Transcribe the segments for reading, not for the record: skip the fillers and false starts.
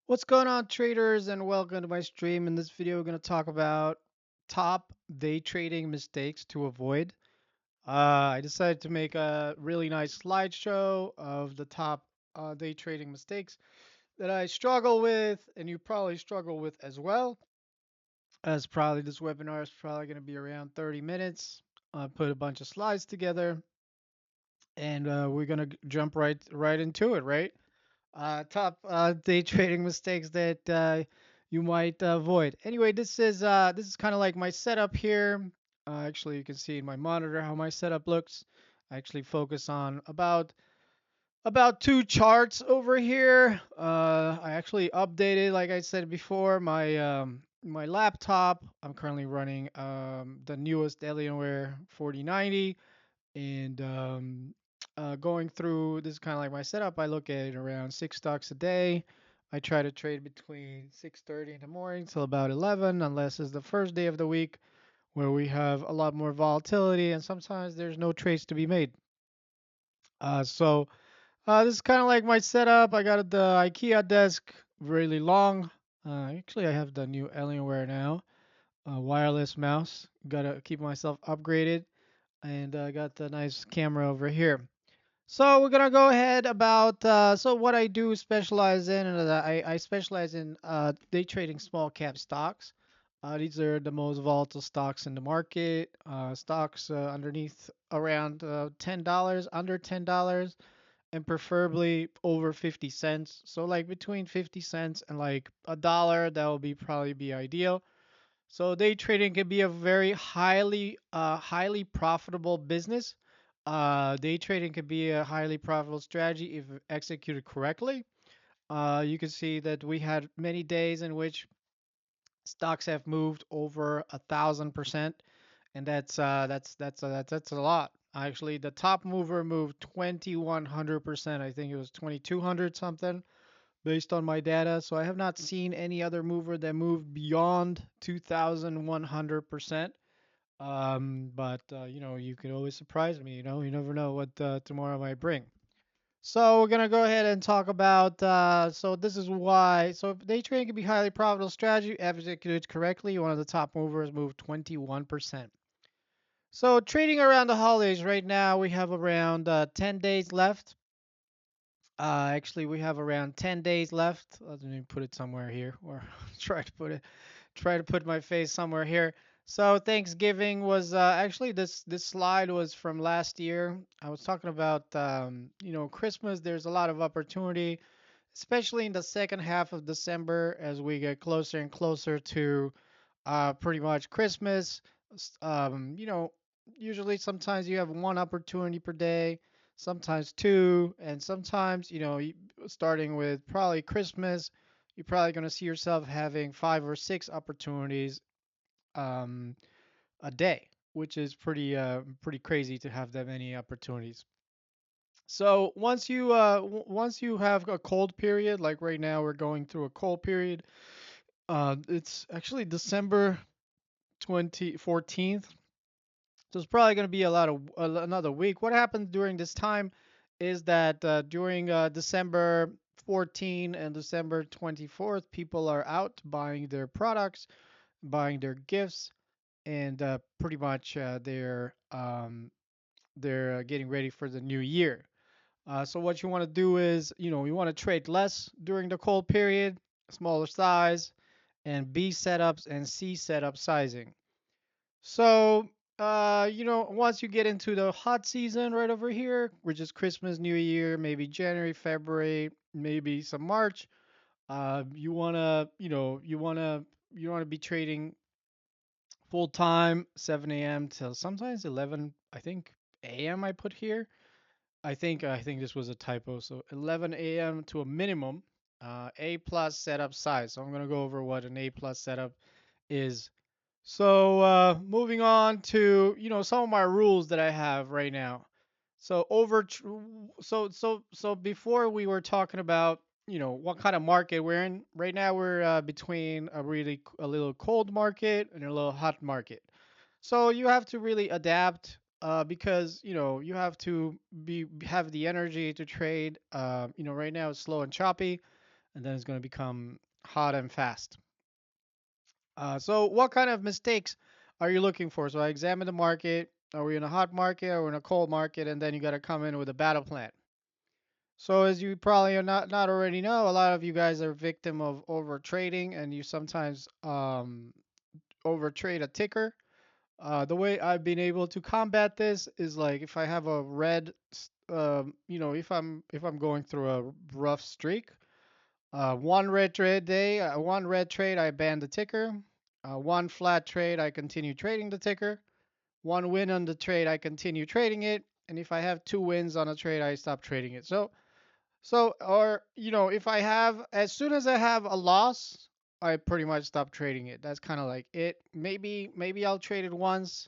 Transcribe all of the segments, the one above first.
What's going on, traders, and welcome to my stream. In this video, we're going to talk about top day trading mistakes to avoid. I decided to make a really nice slideshow of the top day trading mistakes that I struggle with, and you probably struggle with as well. As probably this webinar is probably going to be around 30 minutes. I put a bunch of slides together, and we're going to jump right into it, right? Top day trading mistakes that you might avoid. Anyway, this is kind of like my setup here. Actually, you can see in my monitor how my setup looks. I actually focus on about two charts over here. I actually updated, like I said before, my laptop. I'm currently running the newest Alienware 4090 and going through this is kind of like my setup. I look at around 6 stocks a day. I try to trade between 6:30 in the morning till about 11, unless it's the first day of the week where we have a lot more volatility and sometimes there's no trades to be made. So this is kind of like my setup. I got the IKEA desk, really long. Actually, I have the new Alienware now, wireless mouse. Gotta keep myself upgraded, and I got the nice camera over here. So we're gonna go ahead about so what I do specialize in, and I specialize in day trading small cap stocks. These are the most volatile stocks in the market. Stocks underneath around $10, under $10, and preferably over 50 cents. So like between 50 cents and like a dollar, that would be probably be ideal. So day trading can be a very highly profitable business. Day trading can be a highly profitable strategy if executed correctly. You can see that we had many days in which stocks have moved over 1,000%, and that's a lot. Actually, the top mover moved 2,100%. I think it was 2,200 something based on my data. So I have not seen any other mover that moved beyond 2,100%. But you can always surprise me. You never know what tomorrow might bring. So we're gonna go ahead and talk about. So this is why. So if day trading can be highly profitable strategy, if executed correctly. One of the top movers moved 21%. So trading around the holidays right now, we have around 10 days left. Actually, we have around 10 days left. Let me put it somewhere here, or try to put my face somewhere here. So Thanksgiving was actually this slide was from last year. I was talking about Christmas. There's a lot of opportunity, especially in the second half of December as we get closer and closer to pretty much Christmas. S- Um, you know, Usually sometimes you have one opportunity per day, sometimes two, and sometimes starting with probably Christmas, you're probably going to see yourself having five or six opportunities um, a day, which is pretty crazy to have that many opportunities. So once you have a cold period, like right now we're going through a cold period. It's actually December 14th, so it's probably going to be another week. What happens during this time is that during December 14 and December 24th, people are out buying their products, buying their gifts, and pretty much they're getting ready for the new year. So what you want to do is, you want to trade less during the cold period, smaller size, and B setups and C setup sizing. So, once you get into the hot season right over here, which is Christmas, New Year, maybe January, February, maybe some March, you wanna be trading full time, 7 a.m. till sometimes 11, I think a.m. I put here. I think this was a typo. So 11 a.m. to a minimum, A plus setup size. So I'm gonna go over what an A plus setup is. So moving on to some of my rules that I have right now. So before we were talking about what kind of market we're in. Right now we're between a little cold market and a little hot market. So you have to really adapt because you have to be have the energy to trade. Right now it's slow and choppy. and then it's going to become hot and fast. So what kind of mistakes are you looking for? So I examine the market. Are we in a hot market or in a cold market? And then you got to come in with a battle plan. So as you probably are not already know, a lot of you guys are victim of over trading, and you sometimes over trade a ticker. The way I've been able to combat this is like if I have a if I'm going through a rough streak, one red trade, I ban the ticker. One flat trade, I continue trading the ticker. One win on the trade, I continue trading it. And if I have two wins on a trade, I stop trading it. Or if I have, as soon as I have a loss, I pretty much stop trading it. That's kind of like it. Maybe I'll trade it once,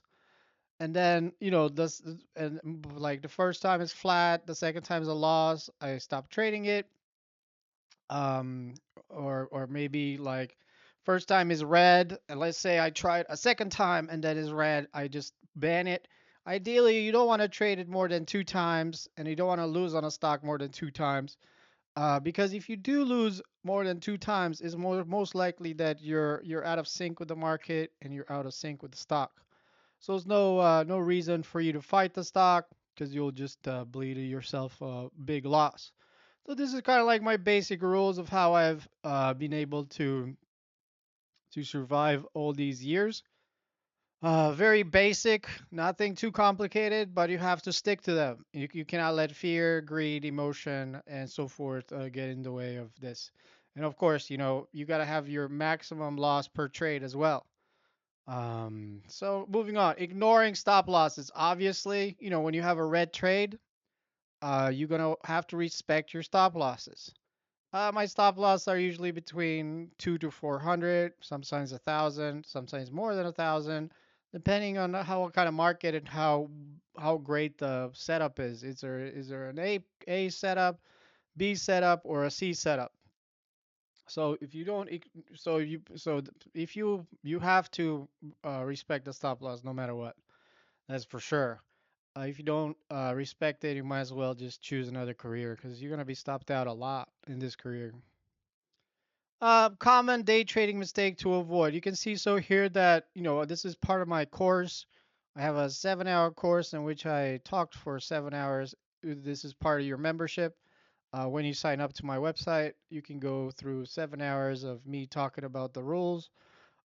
and then this, and like the first time is flat, the second time is a loss, I stop trading it. um or maybe like first time is red, and let's say I tried a second time and that is red, I just ban it. Ideally you don't want to trade it more than two times, and you don't want to lose on a stock more than two times, because if you do lose more than two times, it's most likely that you're out of sync with the market and you're out of sync with the stock. So there's no reason for you to fight the stock, because you'll just bleed yourself a big loss. So this is kind of like my basic rules of how I've been able to survive all these years. Very basic, nothing too complicated, but you have to stick to them. You cannot let fear, greed, emotion, and so forth get in the way of this. And of course, you got to have your maximum loss per trade as well. So moving on, ignoring stop losses. Obviously, when you have a red trade, you're gonna have to respect your stop losses. My stop loss are usually between 2 to 400, sometimes 1,000, sometimes more than 1,000, depending on how what kind of market and how great the setup is. Is there an A setup, B setup, or a C setup? So if you don't, if you have to respect the stop loss no matter what. That's for sure. If you don't respect it, you might as well just choose another career, because you're gonna be stopped out a lot in this career. Common day trading mistake to avoid. You can see so here that this is part of my course. I have a 7-hour course in which I talked for 7 hours. This is part of your membership. When you sign up to my website, you can go through 7 hours of me talking about the rules.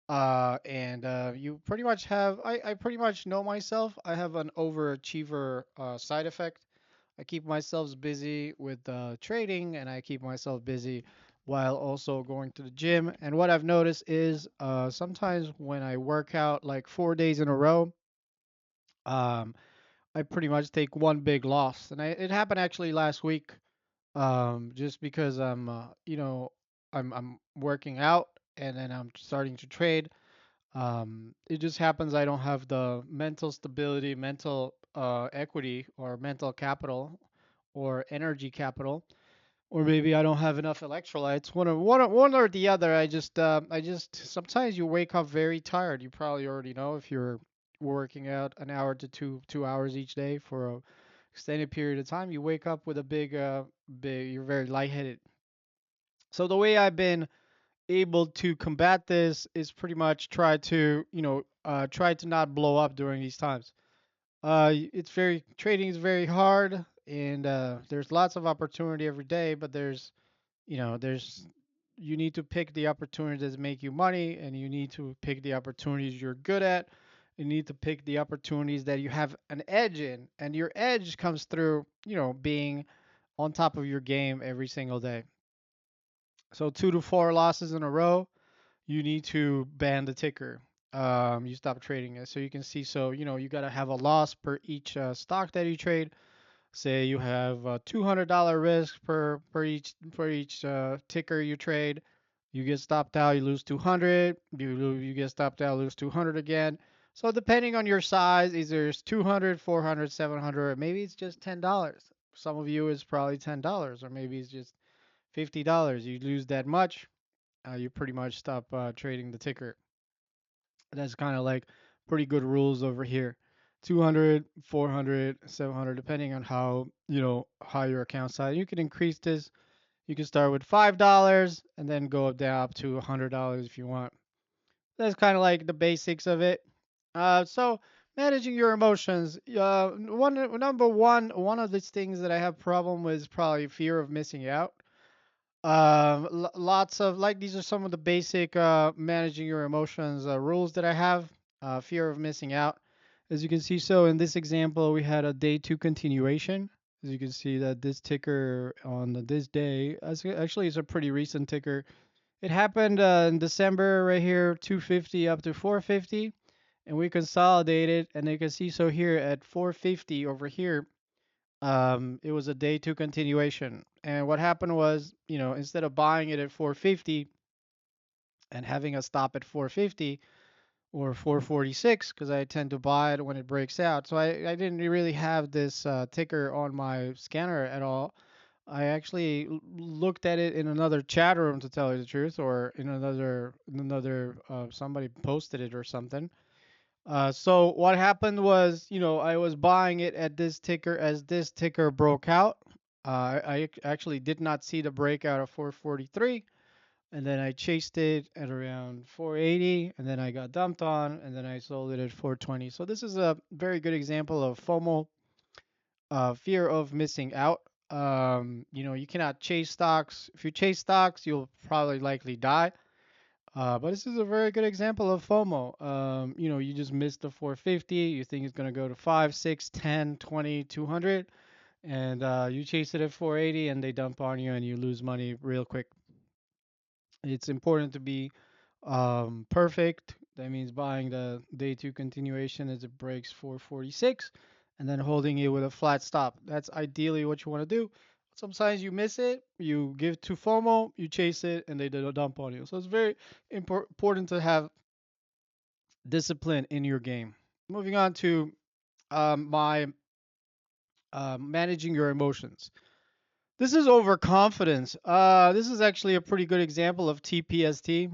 And you pretty much have, I pretty much know myself. I have an overachiever side effect. I keep myself busy with trading, and I keep myself busy while also going to the gym. And what I've noticed is sometimes when I work out like 4 days in a row, um, I pretty much take one big loss. And it happened actually last week, just because I'm working out and then I'm starting to trade. It just happens I don't have the mental stability, mental equity, or mental capital, or energy capital, or maybe I don't have enough electrolytes. One or the other. I just sometimes you wake up very tired. You probably already know if you're working out an hour to two hours each day for a extended period of time. You wake up with a big. You're very lightheaded. So the way I've been able to combat this is pretty much try to not blow up during these times. It's very trading is very hard, and there's lots of opportunity every day, but there's you need to pick the opportunities that make you money, and you need to pick the opportunities you're good at. You need to pick the opportunities that you have an edge in, and your edge comes through being on top of your game every single day. So 2 to 4 losses in a row, you need to ban the ticker. You stop trading it. So you can see, so you got to have a loss per each stock that you trade. Say you have a $200 risk per each ticker you trade. You get stopped out, you lose 200. You get stopped out, lose 200 again. So depending on your size, either it's 200, 400, 700, or maybe it's just $10. Some of you is probably $10, or maybe it's just $50. You lose that much, you pretty much stop trading the ticker. That's kind of like pretty good rules over here. 200, 400, 700, depending on how your account size. You can increase this You can start with $5 and then go up down up to $100 if you want. That's kind of like the basics of it. So managing your emotions. One of these things that I have problem with is probably fear of missing out. Lots of like these are some of the basic managing your emotions rules that I have. Fear of missing out. As you can see, so in this example, we had a day two continuation. As you can see that this ticker on this day, actually it's a pretty recent ticker. It happened in December right here, 250 up to 450, and we consolidated, and you can see so here at 450 over here, it was a day two continuation. And what happened was, instead of buying it at 450 and having a stop at 450 or 446, because I tend to buy it when it breaks out, so I didn't really have this ticker on my scanner at all. I actually looked at it in another chat room to tell you the truth, or in another somebody posted it or something. So what happened was, I was buying it at this ticker as this ticker broke out. I actually did not see the breakout of 443, and then I chased it at around 480, and then I got dumped on, and then I sold it at 420. So this is a very good example of FOMO, fear of missing out. You cannot chase stocks. If you chase stocks, you'll probably likely die. But this is a very good example of FOMO. You just missed the 450. You think it's going to go to 5, 6, 10, 20, 200, and you chase it at 480 and they dump on you and you lose money real quick. It's important to be perfect. That means buying the day two continuation as it breaks 446 and then holding it with a flat stop. That's ideally what you want to do. Sometimes you miss it, you give to FOMO, you chase it, and they do a dump on you. So it's very important to have discipline in your game. Moving on to my managing your emotions. This is overconfidence. This is actually a pretty good example of TPST.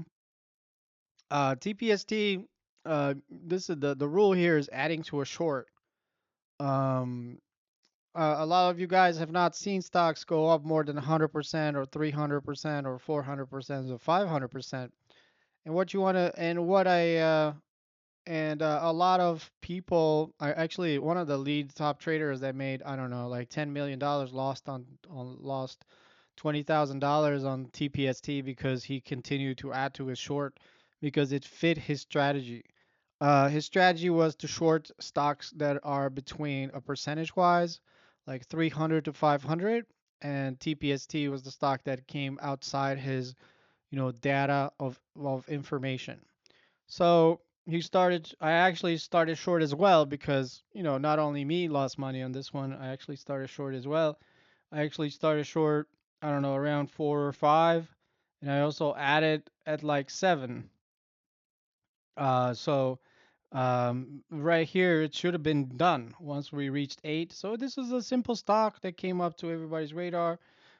TPST. This is the rule here is adding to a short. Um, a lot of you guys have not seen stocks go up more than 100% or 300% or 400% or 500%. And what you want to, and what I and a lot of people I actually one of the lead top traders that made I don't know like $10 million lost $20,000 on TPST because he continued to add to his short because it fit his strategy. His strategy was to short stocks that are between a percentage wise like 300 to 500, and TPST was the stock that came outside his data of information. So I actually started short as well because, not only me lost money on this one, I actually started short as well. I actually started short, I don't know, around 4 or 5, and I also added at like 7. So right here, it should have been done once we reached 8. So this is a simple stock that came up to everybody's radar,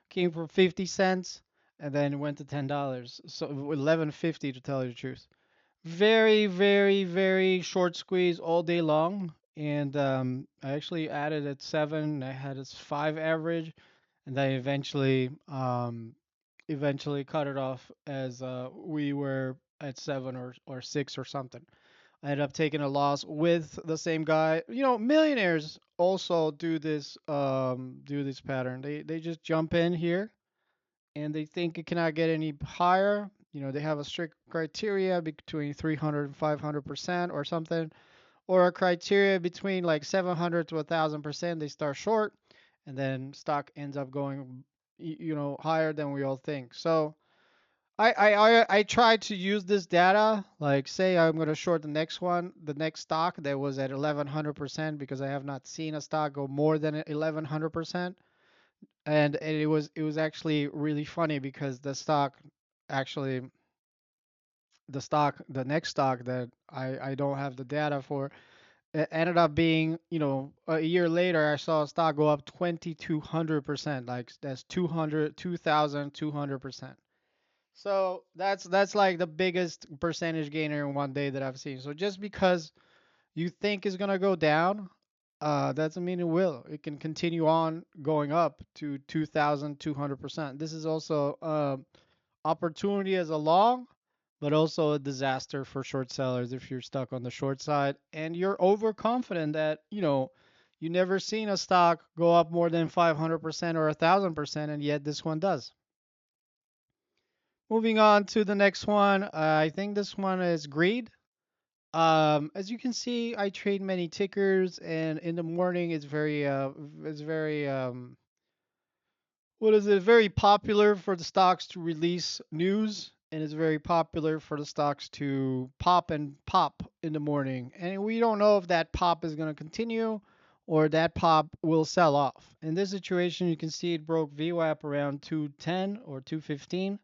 came from 50 cents, and then went to $10. So 11.50 to tell you the truth. Very, very, very short squeeze all day long. And I actually added at 7. I had a 5 average, and I eventually cut it off as we were at 7 or 6 or something. I ended up taking a loss with the same guy. Millionaires also do this pattern. They just jump in here and they think it cannot get any higher. They have a strict criteria between 300 and 500% or something, or a criteria between like 700 to 1,000%. They start short, and then stock ends up going, higher than we all think. So I try to use this data. Like, say I'm gonna short the next stock that was at 1,100% because I have not seen a stock go more than 1,100%, and it was actually really funny because actually the next stock that I don't have the data for, it ended up being, a year later I saw a stock go up 2,200%. Like that's 2,200%. So that's like the biggest percentage gainer in one day that I've seen. So just because you think it's gonna go down, That doesn't mean it will. It can continue on going up to 2,200%. This is also opportunity as a long, but also a disaster for short sellers if you're stuck on the short side and you're overconfident that, you never seen a stock go up more than 500% or 1,000%, and yet this one does. Moving on to the next one, I think this one is greed. As you can see, I trade many tickers, and in the morning, it's very, what is it? Very popular for the stocks to release news, and it's very popular for the stocks to pop and pop in the morning. And we don't know if that pop is going to continue or that pop will sell off. In this situation, you can see it broke VWAP around 210 or 215.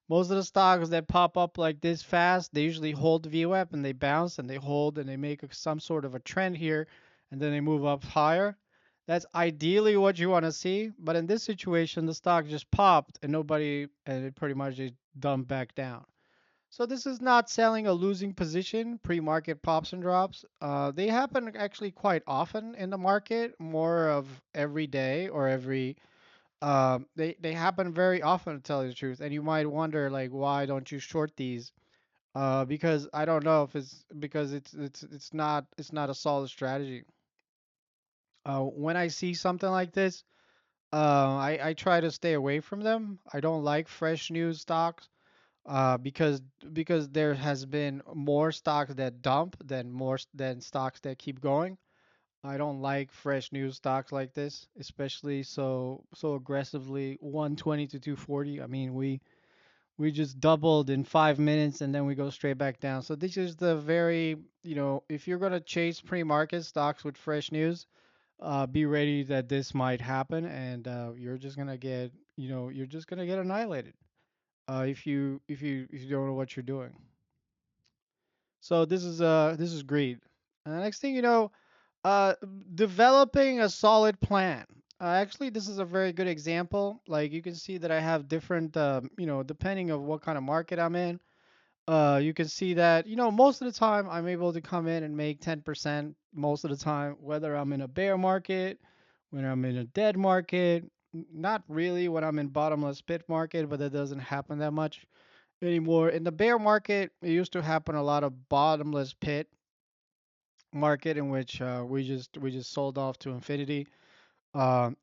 Most of the stocks that pop up like this fast, they usually hold VWAP and they bounce and they hold and they make some sort of a trend here and then they move up higher. That's ideally what you want to see, but in this situation, the stock just popped and it pretty much just dumped back down. So this is not selling a losing position, pre-market pops and drops. They happen actually quite often in the market, more of every day or every they happen very often, to tell you the truth. And you might wonder, like, why don't you short these? Because I don't know if it's because it's not a solid strategy. When I see something like this, I try to stay away from them. I don't like fresh news stocks. Because there has been more stocks that dump than stocks that keep going. I don't like fresh news stocks like this, especially so aggressively 120 to 240. I mean, we just doubled in 5 minutes and then we go straight back down. So this is the very, if you're gonna chase pre-market stocks with fresh news, be ready that this might happen, and you're just gonna get annihilated if you don't know what you're doing. So this is greed. Next thing you know, uh, developing a solid plan. Actually, this is a very good example. Like you can see that I have different, depending of what kind of market I'm in. You can see that, most of the time I'm able to come in and make 10% most of the time, whether I'm in a bear market, when I'm in a dead market, not really when I'm in bottomless pit market, but that doesn't happen that much anymore. In the bear market, it used to happen a lot of bottomless pit market in which we just sold off to infinity. And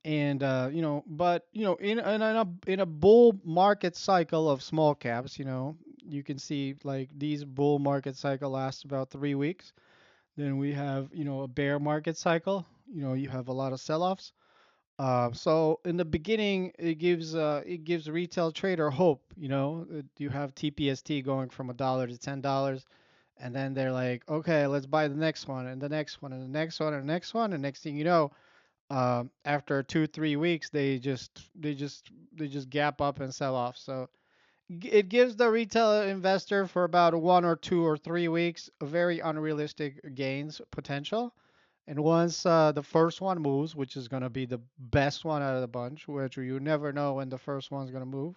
but in a bull market cycle of small caps, you can see like these bull market cycle lasts about 3 weeks. Then we have a bear market cycle. You have a lot of sell-offs. So in the beginning, it gives retail trader hope. You have TPST going from $1 to $10, and then they're like, okay, let's buy the next one and the next one and the next one and the next one, and next thing you know, after 2 3 weeks, they just gap up and sell off. So it gives the retail investor for about 1 or 2 or 3 weeks a very unrealistic gains potential. And once the first one moves, which is going to be the best one out of the bunch, which you never know when the first one's going to move,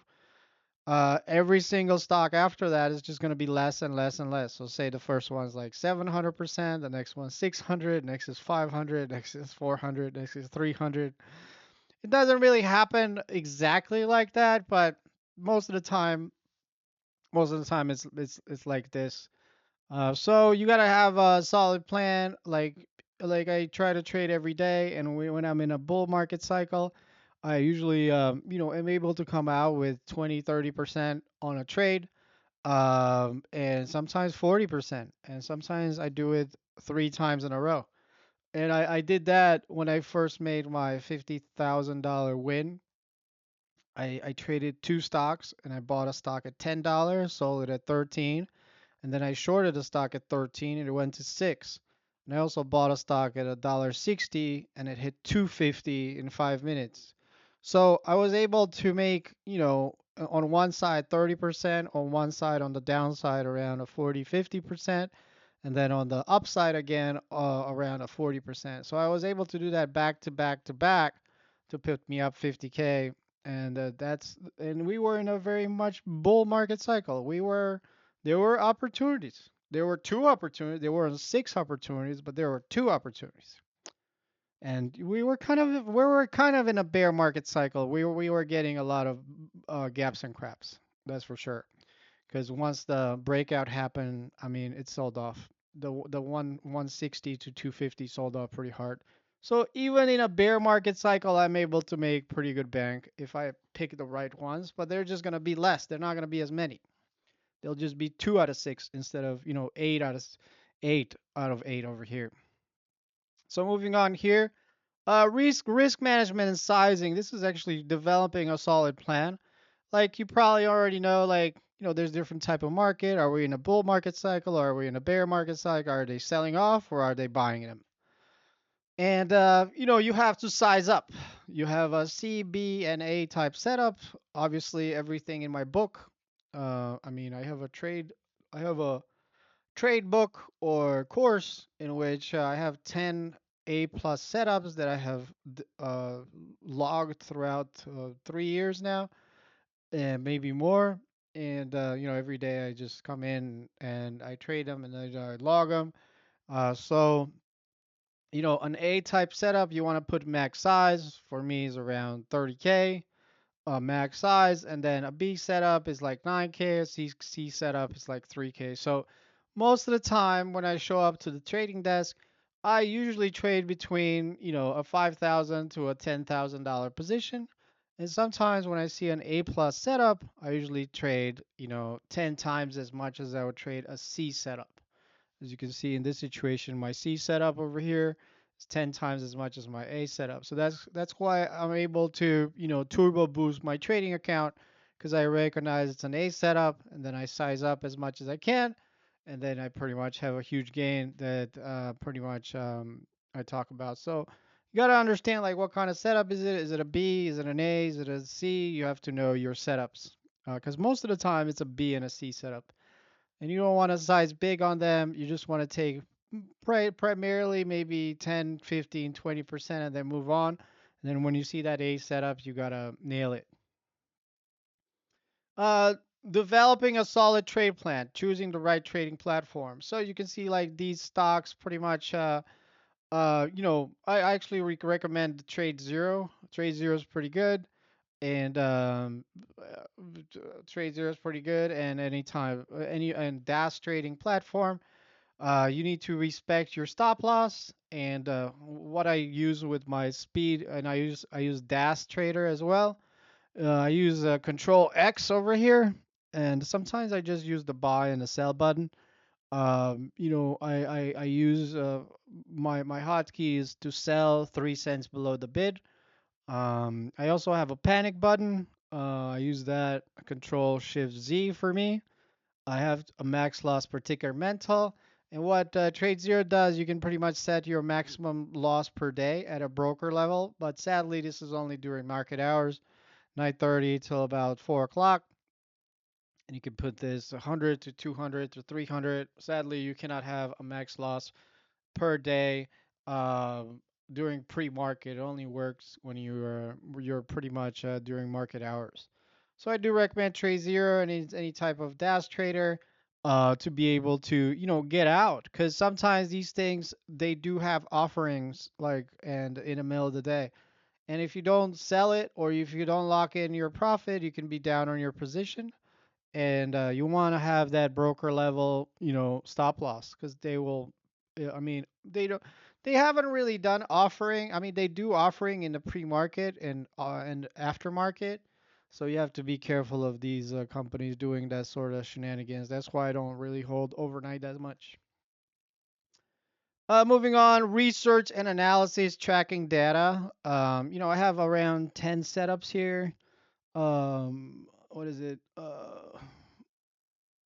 every single stock after that is just going to be less and less and less. So say the first one's like 700%, the next one's 600, next is 500, next is 400, next is 300. It doesn't really happen exactly like that, but most of the time, it's like this. So you gotta have a solid plan. Like I try to trade every day, and when I'm in a bull market cycle, I usually am able to come out with 20, 30% on a trade, and sometimes 40%, and sometimes I do it 3 times in a row. And I did that when I first made my $50,000 win. I traded two stocks and I bought a stock at $10, sold it at 13, and then I shorted a stock at 13 and it went to 6. And I also bought a stock at $1.60 and it hit 250 in 5 minutes. So I was able to make, on one side 30%, on one side on the downside around a 40, 50%, and then on the upside again around a 40%. So I was able to do that back to back to back to put me up 50K. And we were in a very much bull market cycle. There were opportunities. There were two opportunities. There were six opportunities, but there were two opportunities. and we were kind of in a bear market cycle. We were getting a lot of gaps and craps. That's for sure. Because once the breakout happened, I mean, it sold off. The 160 to 250 sold off pretty hard. So even in a bear market cycle, I'm able to make pretty good bank if I pick the right ones. But they're just gonna be less. They're not gonna be as many. They'll just be 2 out of 6 instead of 8 out of 8 over here. So moving on here, risk management and sizing. This is actually developing a solid plan. Like you probably already know, like there's different type of market. Are we in a bull market cycle? Or are we in a bear market cycle? Are they selling off or are they buying them? And you have to size up. You have a C, B, and A type setup. Obviously, everything in my book. I mean, I have a trade book or course in which I have 10 A plus setups that I have logged throughout 3 years now, and maybe more. And every day I just come in and I trade them and then I log them. So an A type setup, you want to put max size. For me, is around 30K max size, and then a B setup is like 9K, a C setup is like 3K. So most of the time when I show up to the trading desk, I usually trade between a 5,000 to a $10,000 position. And sometimes when I see an A plus setup, I usually trade 10 times as much as I would trade a C setup. As you can see in this situation, my C setup over here is 10 times as much as my A setup. So that's why I'm able to, turbo boost my trading account, because I recognize it's an A setup and then I size up as much as I can. And then I pretty much have a huge gain that pretty much I talk about. So you got to understand like what kind of setup is it? Is it a B? Is it an A? Is it a C? You have to know your setups, because most of the time it's a B and a C setup, and you don't want to size big on them. You just want to take primarily maybe 10, 15, 20% and then move on. And then when you see that A setup, you got to nail it. Uh, Developing a solid trade plan, choosing the right trading platform. So you can see like these stocks pretty much, I actually recommend Trade Zero. Trade Zero is pretty good. And Trade Zero is pretty good. And anytime, and DAS trading platform. You need to respect your stop loss, and what I use with my speed, and I use DAS Trader as well. I use Control X over here, and sometimes I just use the buy and the sell button. I use my hotkeys to sell 3 cents below the bid. I also have a panic button. I use that Control Shift Z for me. I have a max loss per ticker mental. And what Trade Zero does, you can pretty much set your maximum loss per day at a broker level. But sadly, this is only during market hours, 9:30 till about 4 o'clock. And you can put this 100 to 200 to 300. Sadly, you cannot have a max loss per day during pre-market. It only works when you're pretty much during market hours. So I do recommend Trade Zero and any type of DAS trader to be able to get out, because sometimes these things they do have offerings like and in the middle of the day. And if you don't sell it or if you don't lock in your profit, you can be down on your position, and you want to have that broker level, stop loss, because they will. I mean, they don't. They haven't really done offering. I mean, they do offering in the pre-market and aftermarket. So you have to be careful of these companies doing that sort of shenanigans. That's why I don't really hold overnight as much. Moving on, research and analysis, tracking data. I have around 10 setups here. What is it?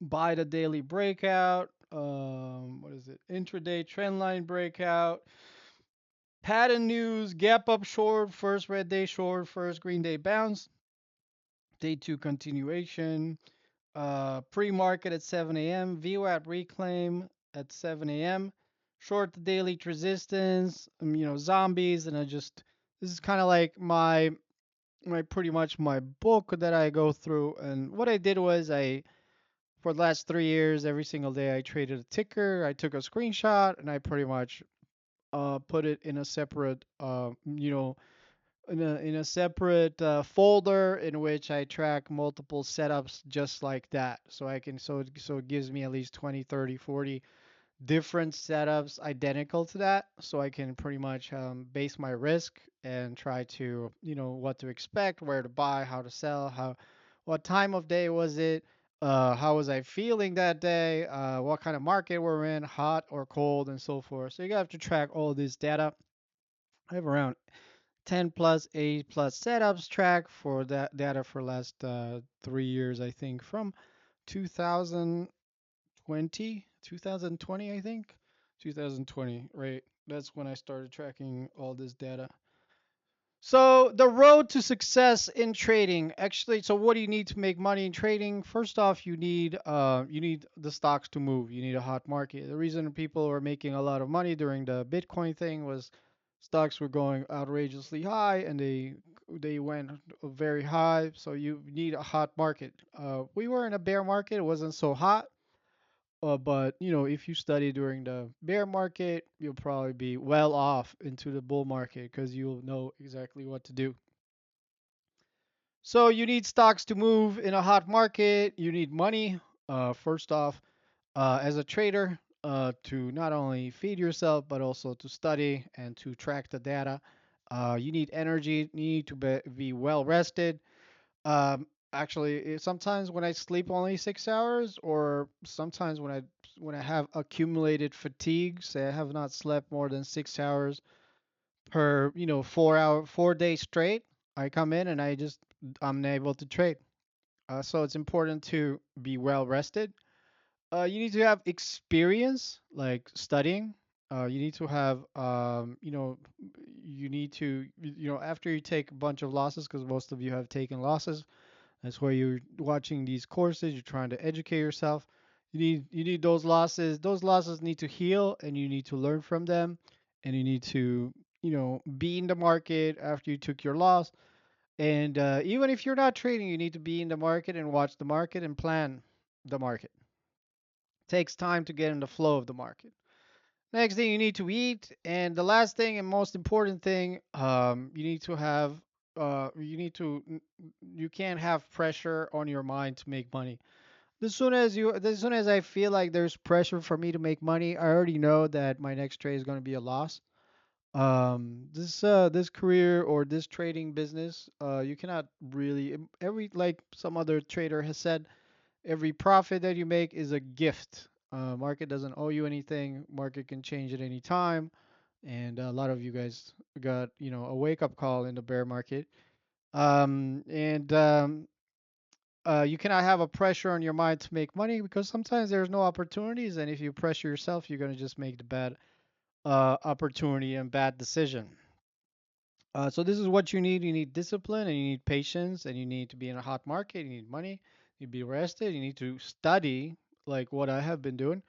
Buy the daily breakout. What is it? Intraday trendline breakout. Pattern news, gap up short, first red day short, first green day bounce, day two continuation, pre-market at 7 a.m., VWAP reclaim at 7 a.m., short the daily resistance, zombies, and this is kind of like my pretty much my book that I go through. And what I did was for the last 3 years, every single day I traded a ticker. I took a screenshot and I pretty much put it in a separate, in a separate folder in which I track multiple setups just like that. So I can so it gives me at least 20, 30, 40 different setups identical to that, so I can pretty much base my risk and try to, what to expect, where to buy, how to sell, what time of day was it, how was I feeling that day, what kind of market we're in, hot or cold, and so forth. So you have to track all this data. I have around 10 plus 8 plus setups track for that data for last 3 years, I think, from 2020, I think. 2020, right? That's when I started tracking all this data. So the road to success in trading, actually, so what do you need to make money in trading? First off, you need the stocks to move. You need a hot market. The reason people were making a lot of money during the Bitcoin thing was stocks were going outrageously high and they went very high. So you need a hot market. We were in a bear market. It wasn't so hot. But if you study during the bear market, you'll probably be well off into the bull market because you'll know exactly what to do. So you need stocks to move in a hot market. You need money. First off, as a trader, to not only feed yourself but also to study and to track the data. You need energy. You need to be well rested. Actually, sometimes when I sleep only 6 hours, or sometimes when I have accumulated fatigue, say I have not slept more than 6 hours per 4 days straight, I come in and I'm unable to trade. So it's important to be well rested. You need to have experience, like studying. You need to have, you need to, after you take a bunch of losses, because most of you have taken losses, that's why you're watching these courses. You're trying to educate yourself. You need those losses. Those losses need to heal, and you need to learn from them. And you need to be in the market after you took your loss. And even if you're not trading, you need to be in the market and watch the market and plan the market. It takes time to get in the flow of the market. Next thing, you need to eat, and the last thing and most important thing, you need to have, you can't have pressure on your mind to make money. As soon as I feel like there's pressure for me to make money, I already know that my next trade is going to be a loss. This career or this trading business, you cannot really every like some other trader has said, every profit that you make is a gift. Market doesn't owe you anything. Market can change at any time. And a lot of you guys got, a wake up call in the bear market. And You cannot have a pressure on your mind to make money because sometimes there's no opportunities. And if you pressure yourself, you're going to just make the bad opportunity and bad decision. So this is what you need. You need discipline and you need patience and you need to be in a hot market. You need money. You need to be rested. You need to study like what I have been doing.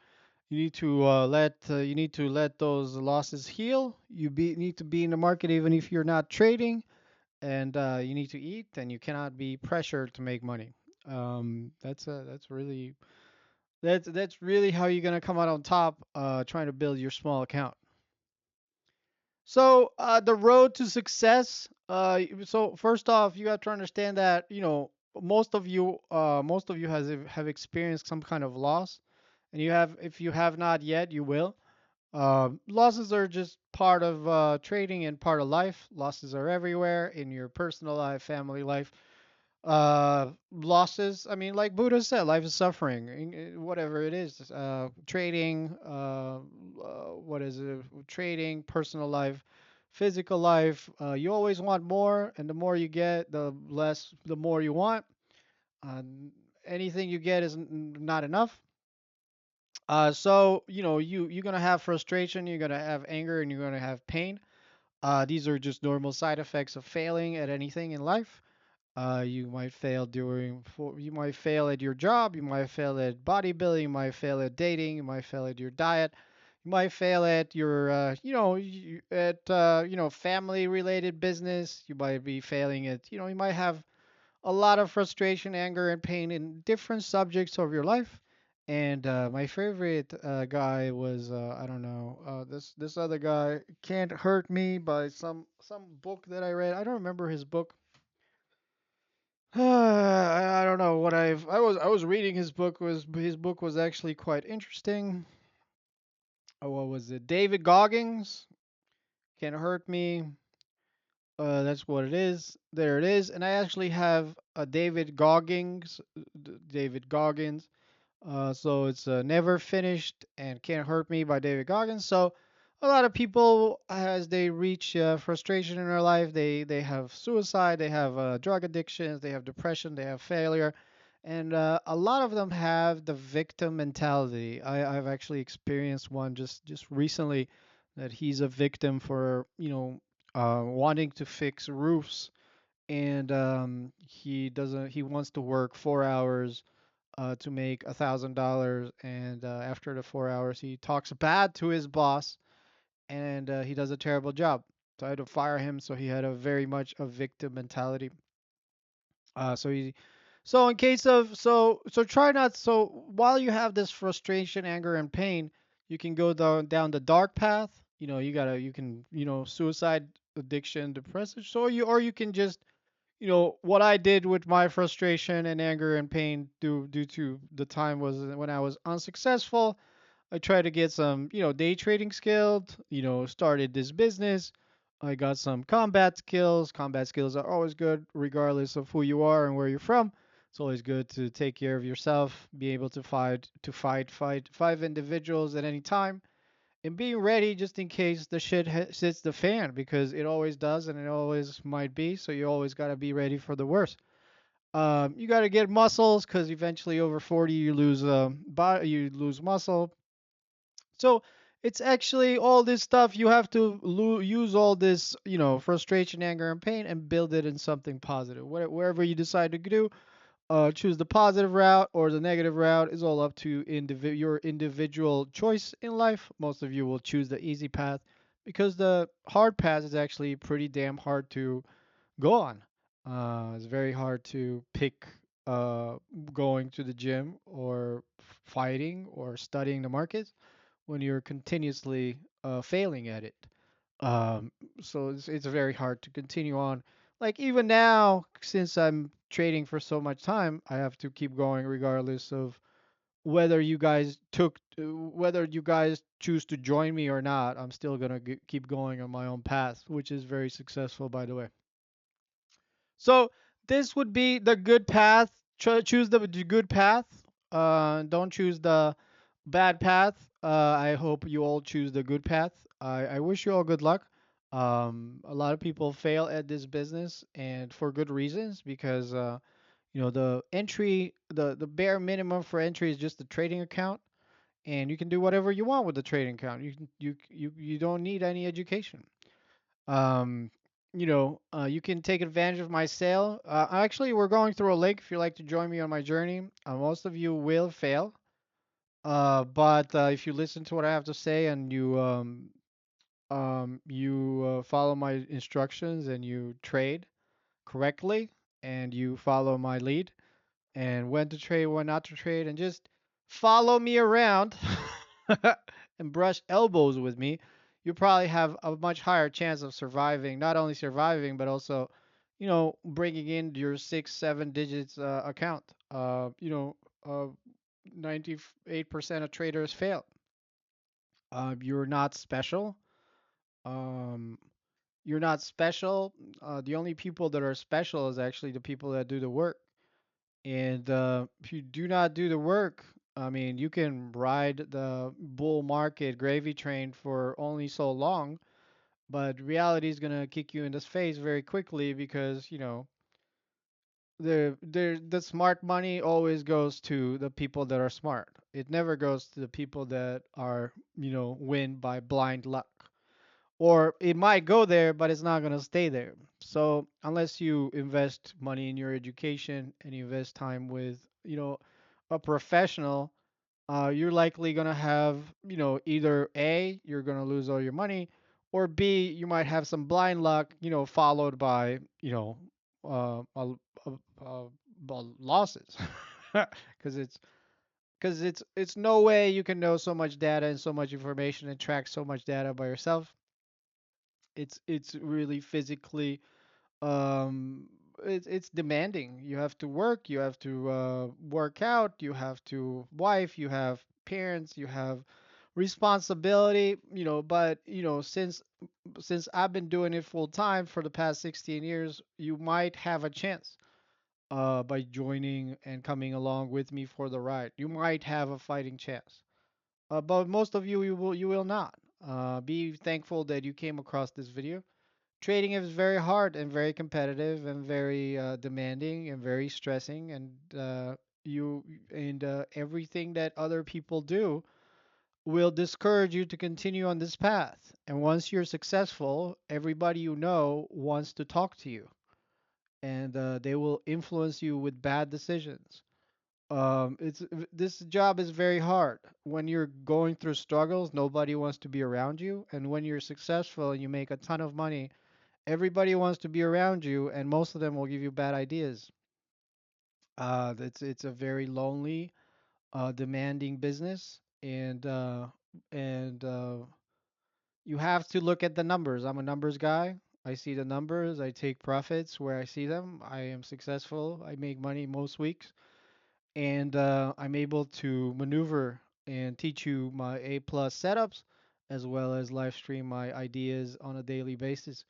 You need to let those losses heal. Need to be in the market even if you're not trading, and you need to eat, and you cannot be pressured to make money. That's really how you're gonna come out on top. Trying to build your small account. So the road to success. So first off, you have to understand that most of you have experienced some kind of loss, and if you have not yet, you will. Losses are just part of trading and part of life. Losses are everywhere in your personal life, family life. Losses, I mean, like Buddha said, life is suffering, whatever it is. Trading, what is it? Trading, personal life, physical life. You always want more, and the more you get, the more you want. Uh, Anything you get is not enough. So you're gonna have frustration, you're gonna have anger, and you're gonna have pain. These are just normal side effects of failing at anything in life. You might fail at your job, you might fail at bodybuilding, you might fail at dating, you might fail at your diet, you might fail at your, family related business. You might be failing at, you might have a lot of frustration, anger, and pain in different subjects of your life. And my favorite guy was I don't know, this other guy, Can't Hurt Me, by some book that I read. I don't remember his book. I don't know what I was reading. His book was actually quite interesting. What was it? David Goggins, Can't Hurt Me. That's what it is. There it is. And I actually have a David Goggins. So it's Never Finished and Can't Hurt Me by David Goggins. So a lot of people, as they reach frustration in their life, they have suicide, they have drug addictions, they have depression, they have failure, and a lot of them have the victim mentality. I've actually experienced one just recently, that he's a victim for wanting to fix roofs, and he wants to work 4 hours to make $1,000, and after the 4 hours, he talks bad to his boss, and he does a terrible job. So I had to fire him. So he had a very much a victim mentality. So he, so in case of so try not so while you have this frustration, anger, and pain, you can go down the dark path. You can suicide, addiction, depression. So you can just what I did with my frustration and anger and pain due to the time was when I was unsuccessful. I tried to get some, day trading skilled, started this business. I got some combat skills. Combat skills are always good, regardless of who you are and where you're from. It's always good to take care of yourself, be able to fight five individuals at any time, and being ready just in case the shit hits the fan, because it always does and it always might be. So you always got to be ready for the worst. You got to get muscles, because eventually over 40 you lose you lose muscle. So it's actually all this stuff you have to use all this, frustration, anger, and pain, and build it in something positive. Wherever you decide to do, choose the positive route or the negative route is all up to your individual choice in life. Most of you will choose the easy path, because the hard path is actually pretty damn hard to go on. It's very hard to pick uh, going to the gym or fighting or studying the markets when you're continuously failing at it. Um, so it's very hard to continue on. Like even now, since I'm trading for so much time, I have to keep going regardless of whether you guys choose to join me or not. I'm still gonna keep going on my own path, which is very successful, by the way. So this would be the good path. Choose the good path. Don't choose the bad path. I hope you all choose the good path. I wish you all good luck. A lot of people fail at this business, and for good reasons, because the bare minimum for entry is just the trading account, and you can do whatever you want with the trading account. You don't need any education. Um, you can take advantage of my sale. Actually, we're going through a link if you'd like to join me on my journey. Most of you will fail, but if you listen to what I have to say, and you follow my instructions, and you trade correctly, and you follow my lead, and when to trade, when not to trade, and just follow me around and brush elbows with me, you probably have a much higher chance of surviving, not only surviving, but also, bringing in your 6, 7 digits account. 98% of traders fail. You're not special. Um, you're not special. The only people that are special is actually the people that do the work. And if you do not do the work, I mean, you can ride the bull market gravy train for only so long, but reality is gonna kick you in the face very quickly, because the smart money always goes to the people that are smart. It never goes to the people that are win by blind luck. Or it might go there, but it's not gonna stay there. So unless you invest money in your education and you invest time with a professional, you're likely gonna have either A, you're gonna lose all your money, or B, you might have some blind luck, followed by uh, a, a, a, losses, because it's because it's no way you can know so much data and so much information and track so much data by yourself. It's really physically um it's demanding. You have to work, you have to work out, you have to wife, you have parents, you have responsibility, but since I've been doing it full time for the past 16 years, you might have a chance by joining and coming along with me for the ride. You might have a fighting chance. But most of you will not. Be thankful that you came across this video. Trading is very hard and very competitive and very demanding and very stressing, and you and everything that other people do will discourage you to continue on this path. And once you're successful, everybody you know wants to talk to you, and they will influence you with bad decisions. This job is very hard. When you're going through struggles, nobody wants to be around you, and when you're successful and you make a ton of money, everybody wants to be around you, and most of them will give you bad ideas. It's a very lonely, demanding business, and you have to look at the numbers. I'm a numbers guy. I see the numbers. I take profits where I see them. I am successful. I make money most weeks, and I'm able to maneuver and teach you my A plus setups, as well as live stream my ideas on a daily basis.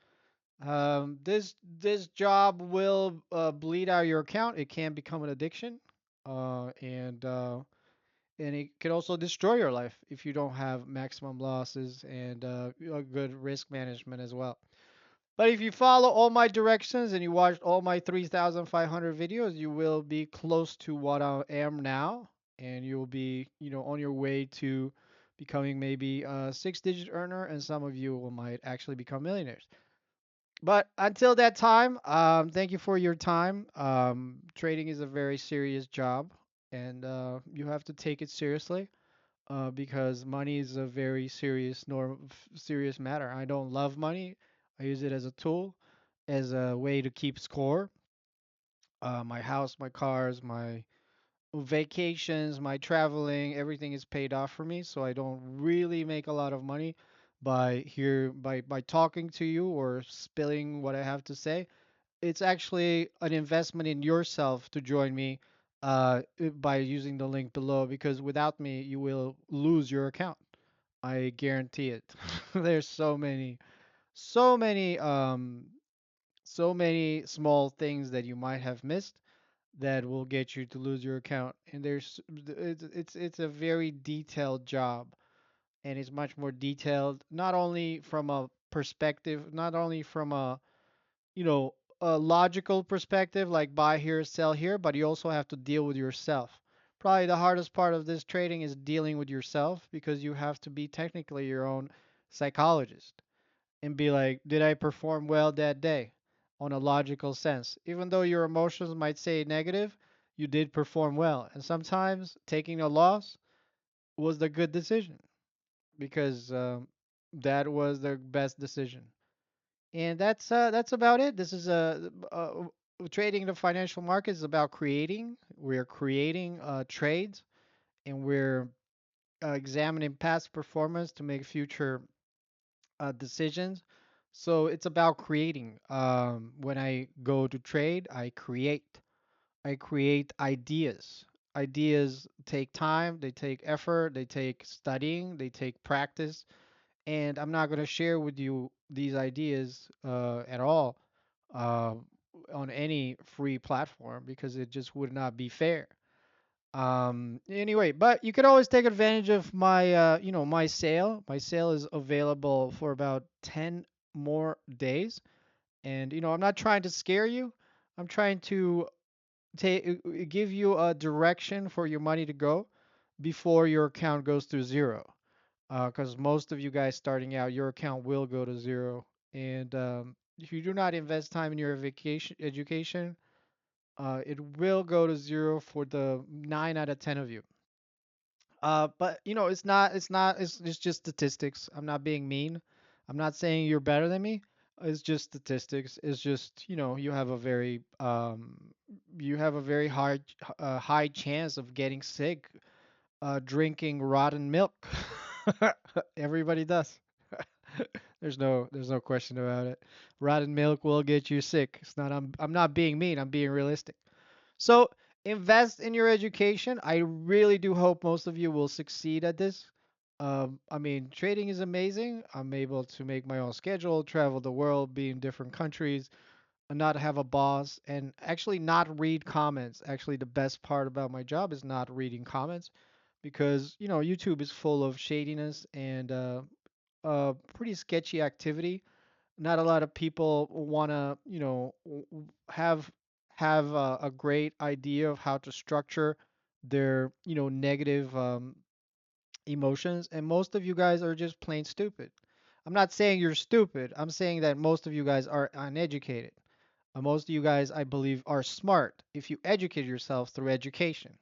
This job will bleed out your account. It can become an addiction, and it can also destroy your life if you don't have maximum losses and a good risk management as well. But if you follow all my directions and you watch all my 3,500 videos, you will be close to what I am now, and you will be, on your way to becoming maybe a six-digit earner, and some of you will might actually become millionaires. But until that time, thank you for your time. Trading is a very serious job, and you have to take it seriously because money is a very serious matter. I don't love money. I use it as a tool, as a way to keep score. My house, my cars, my vacations, my traveling, everything is paid off for me, so I don't really make a lot of money by talking to you or spilling what I have to say. It's actually an investment in yourself to join me by using the link below, because without me you will lose your account. I guarantee it. There's so many so many small things that you might have missed that will get you to lose your account. And it's a very detailed job, and it's much more detailed, not only from a perspective, not only from you know, a logical perspective, like buy here, sell here, but you also have to deal with yourself. Probably the hardest part of this trading is dealing with yourself, because you have to be technically your own psychologist and be like, did I perform well that day on a logical sense? Even though your emotions might say negative, you did perform well. And sometimes taking a loss was the good decision, because that was the best decision. And that's about it. This is trading the financial markets is about creating. We're creating trades, and we're examining past performance to make future decisions. So it's about creating. When I go to trade, I create. I create ideas. Ideas take time, they take effort, they take studying, they take practice, and I'm not going to share with you these ideas at all uh, on any free platform, because it just would not be fair. Anyway, but you can always take advantage of my, my sale. My sale is available for about 10 more days. And, I'm not trying to scare you. I'm trying to give you a direction for your money to go before your account goes to zero. Because most of you guys starting out, your account will go to zero. And if you do not invest time in your vacation education, it will go to zero for the 9 out of 10 of you. But it's just statistics. I'm not being mean. I'm not saying you're better than me. It's just statistics. It's just, you have a very high chance of getting sick drinking rotten milk. Everybody does. There's no question about it. Rotten milk will get you sick. It's not I'm not being mean, I'm being realistic. So invest in your education. I really do hope most of you will succeed at this. I mean, trading is amazing. I'm able to make my own schedule, travel the world, be in different countries, and not have a boss, and actually not read comments. Actually, the best part about my job is not reading comments because, YouTube is full of shadiness and pretty sketchy activity. Not a lot of people want to, have a great idea of how to structure their, negative emotions, and most of you guys are just plain stupid. I'm not saying you're stupid. I'm saying that most of you guys are uneducated. Most of you guys, I believe, are smart if you educate yourself through education.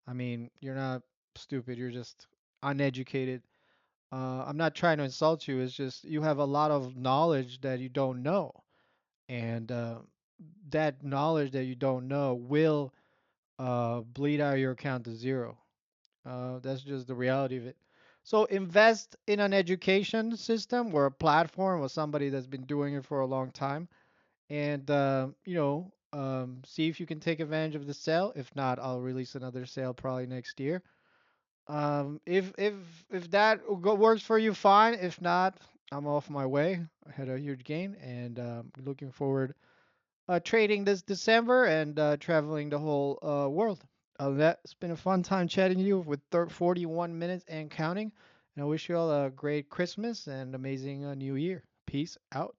I mean, you're not stupid. You're just uneducated. I'm not trying to insult you. It's just you have a lot of knowledge that you don't know, and that knowledge that you don't know will bleed out your account to zero. That's just the reality of it. So invest in an education system or a platform or somebody that's been doing it for a long time, and see if you can take advantage of the sale. If not, I'll release another sale probably next year. If that works for you, fine. If not, I'm off my way. I had a huge gain, and looking forward trading this December and traveling the whole world. That's been a fun time chatting to you with 41 minutes and counting. And I wish you all a great Christmas and amazing New Year. Peace out.